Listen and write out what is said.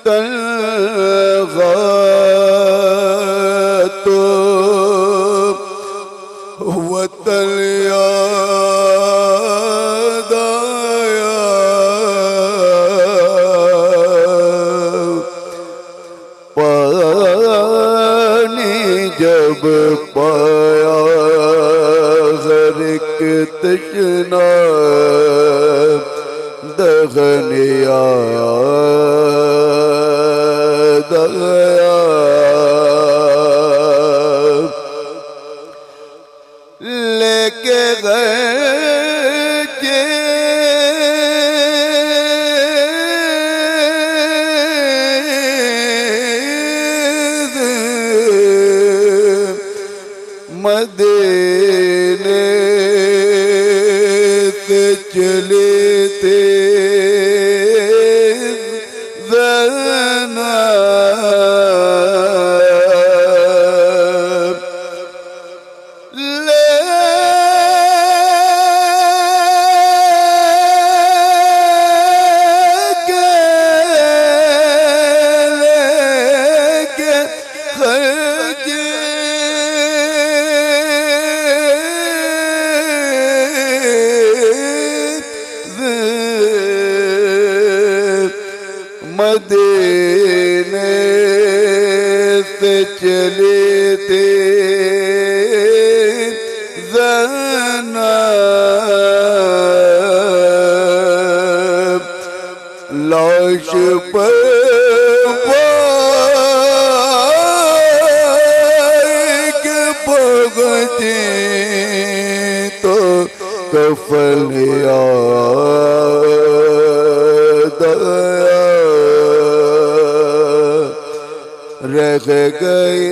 तलगात वतन याद आया, पानी जब पाया हर एक तशना दगन याद आया, लेके गए मदीने से चले थे मदीने से चले थे ज़ैनब, लाश पर भगते तो कफन याद आया, रह गए